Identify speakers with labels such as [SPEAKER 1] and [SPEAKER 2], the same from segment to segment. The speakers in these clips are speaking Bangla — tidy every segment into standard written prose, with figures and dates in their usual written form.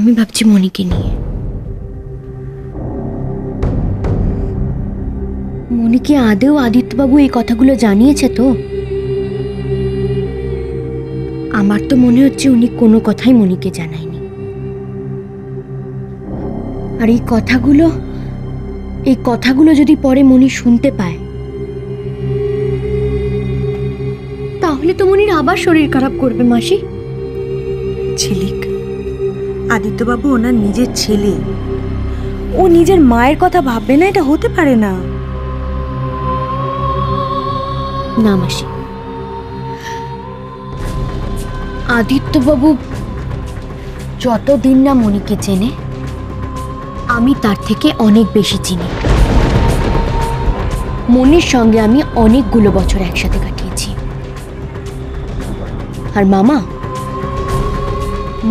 [SPEAKER 1] আমি ভাবছি মনিকে নিয়ে। মনিকে আদেও আদিত্যবাবু এই কথাগুলো জানিয়েছে তো? আমার তো মনে হচ্ছে উনি কোনো কথাই মনিকে জানায়নি। আর এই কথাগুলো যদি পরে মনি শুনতে পায়, তাহলে তো মনির আবার শরীর খারাপ করবে মাসি।
[SPEAKER 2] ঝিলিক, আদিত্যবাবু ওনার নিজের ছেলে, ও নিজের মায়ের কথা ভাববে না? এটা হতে পারে না।
[SPEAKER 1] না মাসি, আদিত্যবাবু যতদিন না মনিকে চেনে, আমি তার থেকে অনেক বেশি চিনি। মনির সঙ্গে আমি অনেকগুলো বছর একসাথে কাটিয়েছি। আর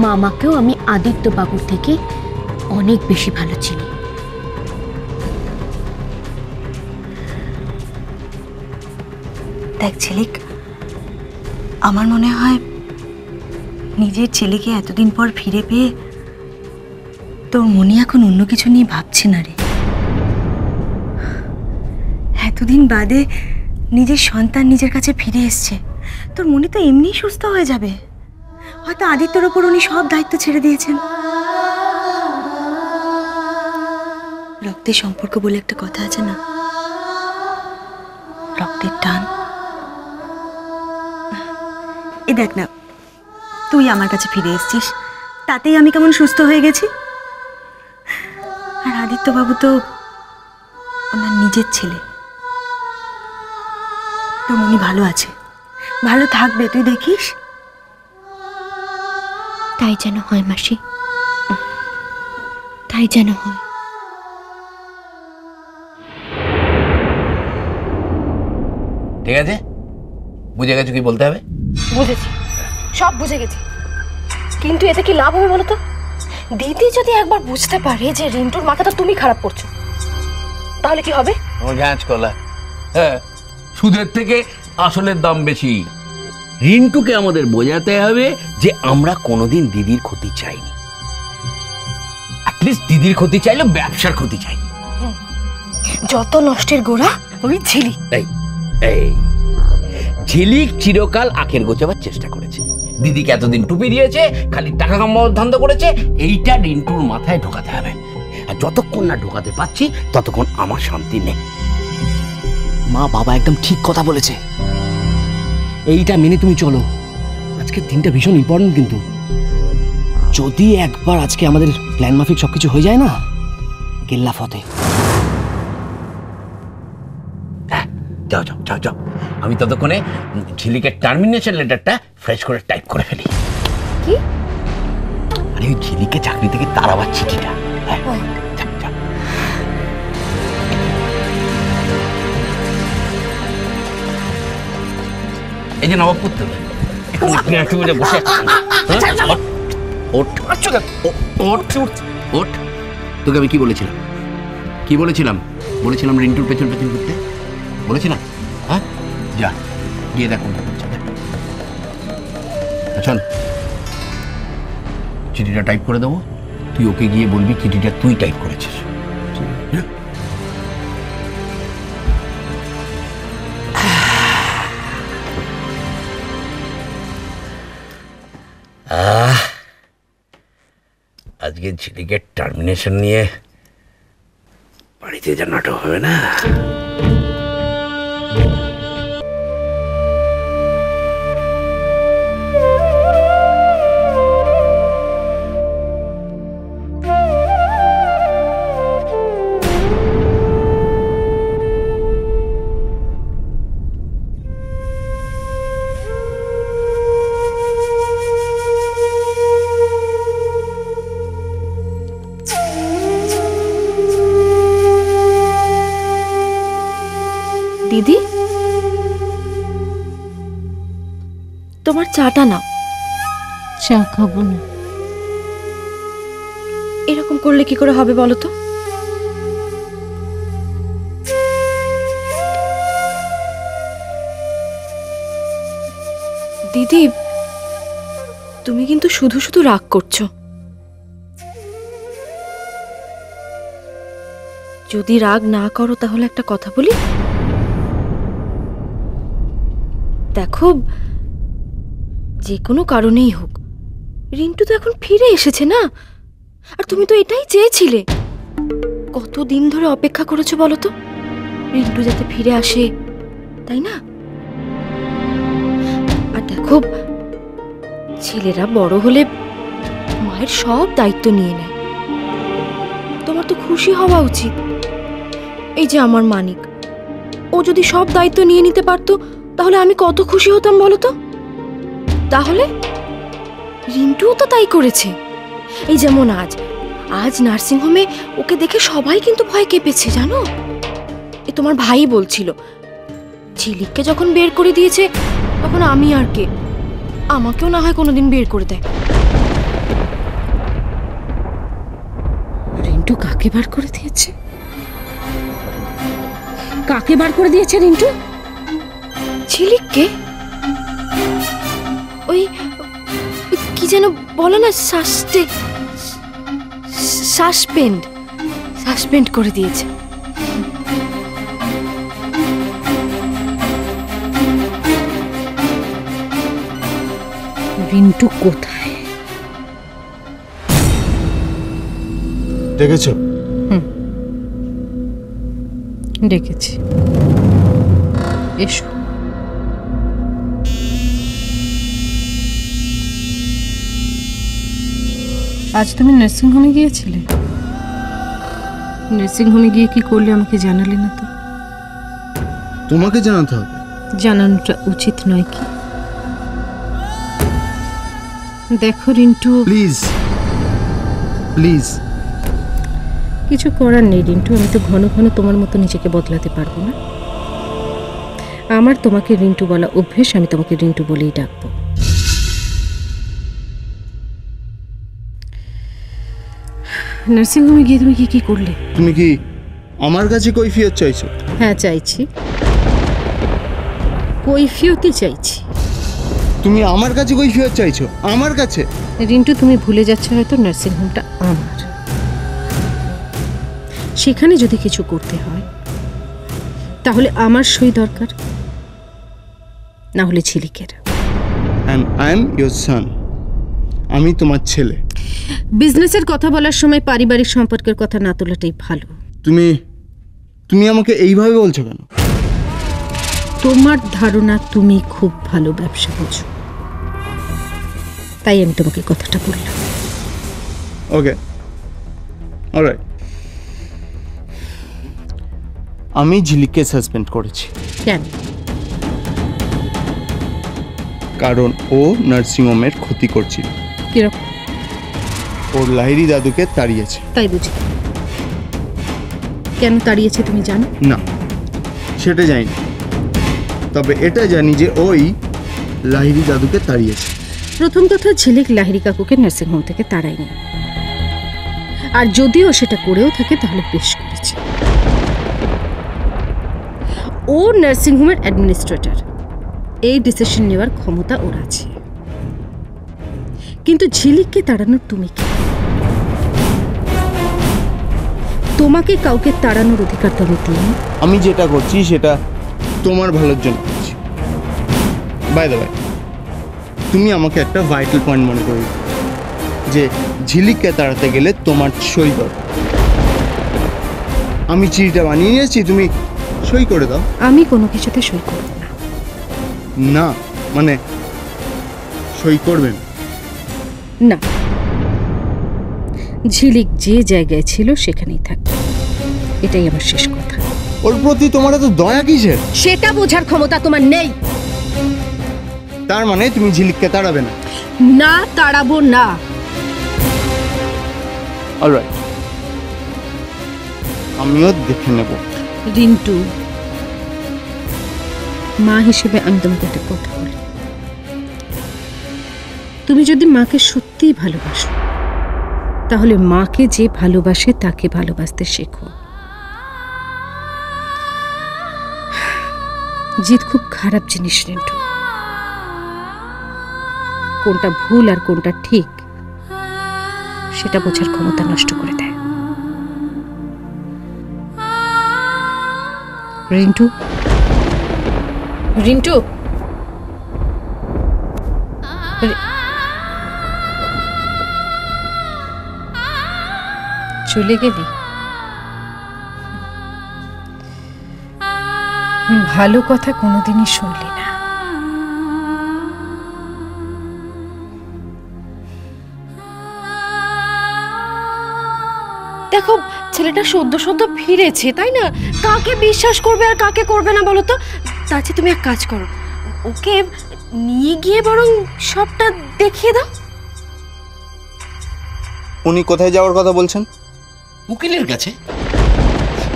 [SPEAKER 1] মামাকেও আমি আদিত্যবাবুর থেকে অনেক বেশি ভালো চিনি।
[SPEAKER 2] দেখ ঝিলিক, আমার মনে হয় নিজের ছেলেকে এতদিন পর ফিরে পেয়ে তোর মনি এখন অন্য কিছু নিয়ে ভাবছে না রে। এতদিন বাদে নিজের সন্তান নিজের কাছে ফিরে এসছে, তোর মনি তো এমনিই সুস্থ হয়ে যাবে। হয়তো আদিত্যর ওপর উনি সব দায়িত্ব ছেড়ে দিয়েছেন। রক্তের সম্পর্ক বলে একটা কথা আছে না, রক্তের টান। এ দেখ না, তুই আমার কাছে ফিরে এসেছিস, তাতেই আমি কেমন সুস্থ হয়ে গেছি। আর আদিত্যবাবু তো ওনার নিজের ছেলে, তোর মনি ভালো আছে, ভালো থাকবে, তুই দেখিস।
[SPEAKER 1] তাই যেন হয় মাসি, তাই যেন হয়।
[SPEAKER 3] ঠিক আছে, বুঝে গেছো কি বলতে হবে?
[SPEAKER 4] বুঝেছি, সব বুঝে গেছি, কিন্তু এতে কি লাভ হবে বলো তো? দিদি যদি একবার বুঝতে পারে যে রিন্টুর মাথাটা তুমি খারাপ করছো, তাহলে কি হবে?
[SPEAKER 3] ঝাঁচ কলা। হ্যাঁ, সুদের থেকে আসলের দাম বেশি। রিন্টুকে আমাদের বোঝাতে হবে যে আমরা কোনোদিন দিদির ক্ষতি চাইনি। অ্যাটলিস্ট দিদির ক্ষতি চাইলে ব্যবসার ক্ষতি চাইনি।
[SPEAKER 4] যত নষ্টের গোড়া ওই ঝিলিক।
[SPEAKER 3] এই ঝিলিক চিরকাল আখের গোছাবার চেষ্টা করেছে, দিদিকে এতদিন টুপি দিয়েছে, খালি টাকা কামানোর ধান্দা করেছে। এইটা রিন্টুর মাথায় ঢোকাতে হবে, আর যতক্ষণ না ঢোকাতে পারছি ততক্ষণ আমার শান্তি নেই।
[SPEAKER 5] মা বাবা একদম ঠিক কথা বলেছে, এইটা মেনে তুমি চলো। আজকের দিনটা ভীষণ ইম্পর্টেন্ট, কিন্তু যদি একবার আজকে আমাদের প্ল্যান মাফিক সবকিছু হয়ে যায় না, কেল্লা ফতে।
[SPEAKER 3] যাও যাও যাও যাও, আমি ততক্ষণে ঝিলিকের টার্মিনেশন লেটারটা ফ্রেশ করে টাইপ করে ফেলি।
[SPEAKER 4] কি?
[SPEAKER 3] আরে ওই ঝিলিকে চাকরি থেকে তাড়াবার চিঠিটা। এই যে নবাবপুর থেকে বসে ওঠ। তোকে আমি কি বলেছিলাম? বলেছিলাম রিন্টুর পেছন পেছন ঘুরতে বলেছিলাম। হ্যাঁ, যা গিয়ে দেখ কোনটা করছে। শোন, চিঠিটা টাইপ করে দেবো, তুই ওকে গিয়ে বলবি চিঠিটা তুই টাইপ করেছিস। আজকে ঝিলিকের টার্মিনেশন নিয়ে বাড়িতে যা নাটক হবে না।
[SPEAKER 4] দিদি, তোমার চাটা নাও।
[SPEAKER 1] চা খাবো না।
[SPEAKER 4] এরকম করলে কি করে হবে বলো তো? দিদি, তুমি কিন্তু শুধু শুধু রাগ করছো। যদি রাগ না করো তাহলে একটা কথা বলি। দেখো, যে কোনো কারণেই হোক, রিন্টু তো এখন ফিরে এসেছে না? আর তুমি তো এটাই চেয়েছিলে। কতদিন ধরে অপেক্ষা করেছো বলো তো, রিন্টু যাতে ফিরে আসে, তাই না? আর দেখো, ছেলেরা বড় হলে মায়ের সব দায়িত্ব নিয়ে নেয়। তোমার তো খুশি হওয়া উচিত। এই যে আমার মানিক, ও যদি সব দায়িত্ব নিয়ে নিতে পারতো তাহলে আমি কত খুশি হতাম বলো তো। তাহলে রিন্টুও তো তাই করেছে। এই যেমন আজ নার্সিংহোমে ওকে দেখে সবাই কিন্তু ভয় কেঁপেছে, জানো? এ তোমার ভাই বলছিল, ঝিলিককে যখন বের করে দিয়েছে তখন আমি আর কে, আমাকেও না হয় কোনোদিন বের করে দেয়।
[SPEAKER 6] রিন্টু কাকে বার করে দিয়েছে? কাকে বার করে দিয়েছে রিন্টু?
[SPEAKER 4] ঝিলিককে? ওই কি যেন বলে না, সাসপেন্ড করে দিয়েছে।
[SPEAKER 6] রিন্টু কোথায়?
[SPEAKER 7] দেখেছো?
[SPEAKER 6] ডেকেছি, এসো। আজ তুমি নার্সিংহোমে গিয়েছিলে? নার্সিংহোমে গিয়ে কি করলে আমাকে জানালে না তো?
[SPEAKER 7] তোমাকে জানাতে হবে।
[SPEAKER 6] জানানোটা উচিত নয় কি? দেখো রিন্টু,
[SPEAKER 7] প্লিজ প্লিজ।
[SPEAKER 6] কিছু করার নেই রিন্টু, আমি তো ঘন ঘন তোমার মতো নিজেকে বদলাতে পারবো না। আমার তোমাকে রিন্টু বলা অভ্যেস, আমি তোমাকে রিন্টু বলেই ডাকবো। নার্সিংহোমে গিয়ে তুমি কি কি করলে?
[SPEAKER 7] তুমি কি আমার কাছে কৈফিয়ত চাইছো?
[SPEAKER 6] হ্যাঁ চাইছি, কৈফিয়তই চাইছি।
[SPEAKER 7] তুমি আমার কাছে কৈফিয়ত চাইছো? আমার কাছে?
[SPEAKER 6] রিন্টু, তুমি ভুলে যাচ্ছ হয়তো নার্সিংহোমটা আমার। সেখানে যদি কিছু করতে হয় তাহলে আমার সই দরকার, না হলে ঝিলিকের।
[SPEAKER 7] অ্যান্ড আই এম ইয়োর সান। আমি তোমার ছেলে।
[SPEAKER 6] বিজনেসের কথা বলার সময় পারিবারিক সম্পর্কের কথা না তোলাটাই ভালো।
[SPEAKER 7] তুমি আমাকে এইভাবে বলছো কেন?
[SPEAKER 6] তোমার ধারণা তুমি খুব ভালো ব্যবসা বোঝো, তাই আমি তোমাকে কথাটা বললাম।
[SPEAKER 7] ওকে, অলরাইট। আমি ঝিলিককে সাসপেন্ড করেছি।
[SPEAKER 6] কেন?
[SPEAKER 7] কারণ ও নার্সিংহোমের ক্ষতি করছিল।
[SPEAKER 6] কিরকম?
[SPEAKER 7] ওর লাহিড়ী দাদুকে তাড়িয়েছে।
[SPEAKER 6] তাই বুঝি? কেন তাড়িয়েছে তুমি জানো?
[SPEAKER 7] না, সেটা জানি না, তবে এটা জানি যে ওই লাহিড়ী দাদুকে তাড়িয়েছে।
[SPEAKER 6] প্রথম কথা, ঝিলিক লাহিড়ী কাকুকে নার্সিংহোম থেকে তাড়ায়নি, আর যদিও সেটা করেও থাকে তাহলে বেশ করেছে। ও নার্সিংহোমের অ্যাডমিনিস্ট্রেটর, এই ডিসিশন নেওয়ার ক্ষমতা ওর আছে। কিন্তু ঝিলিককে তাড়ানোর তুমি কি? তোমাকে কাউকে তাড়ানোর অধিকার তো আমি দিইনি।
[SPEAKER 7] আমি যেটা করছি সেটা তোমার ভালোর জন্য করছি। বাই দ্য ওয়ে, তুমি আমাকে একটা ভাইটাল পয়েন্ট মনে করি যে ঝিলিককে তাড়াতে গেলে তোমার সই দরকার। আমি চিঠিটা বানিয়ে নিয়েছি, তুমি সই করে দাও।
[SPEAKER 6] আমি কোনো কিছুতে সই করব না।
[SPEAKER 7] না মানে সই করবেন?
[SPEAKER 6] না, ঝিলিক যে জায়গায় ছিল সেখানেই থাকবে, এটাই আমার শেষ কথা।
[SPEAKER 7] ওর প্রতি তোমার এত দয়া কিসের?
[SPEAKER 6] সেটা বোঝার ক্ষমতা তোমার নেই।
[SPEAKER 7] তার মানে তুমি ঝিলিককে তাড়াবে না?
[SPEAKER 6] না, তাড়াবো না।
[SPEAKER 7] অলরাইট, আমিও দেখে নেব।
[SPEAKER 6] রিন্টু, মা হিসেবে আমি তোমাকে একটা কথা বলি, তুমি যদি মাকে সত্যিই ভালোবাসো তাহলে মাকে যে ভালোবাসে তাকে ভালোবাসতে শেখো। জিদ খুব খারাপ জিনিস রিন্টু, কোনটা ভুল আর কোনটা ঠিক সেটা বোঝার ক্ষমতা নষ্ট করে দেয়। রিন্টু, রিন্টু, চলে গেলি? ভালো কথা কোনোদিনই শুনলি না।
[SPEAKER 4] দেখো ছেলেটা সদ্য সদ্য ফিরেছে, তাই না? কাকে বিশ্বাস করবে আর কাকে করবে না বলো তো? তার চেয়ে তুমি এক কাজ করো, ওকে নিয়ে গিয়ে বরং সবটা দেখিয়ে দাও।
[SPEAKER 7] উনি কোথায় যাওয়ার কথা বলছেন?
[SPEAKER 3] উকিলের কাছে।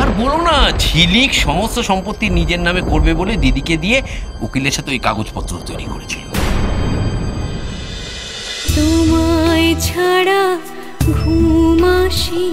[SPEAKER 3] আর বলো না, ঝিলিক সমস্ত সম্পত্তি নিজের নামে করবে বলে দিদিকে দিয়ে উকিলের সাথে ওই কাগজপত্র তৈরি করেছিল।
[SPEAKER 8] তোমায় ছাড়া ঘুম আসি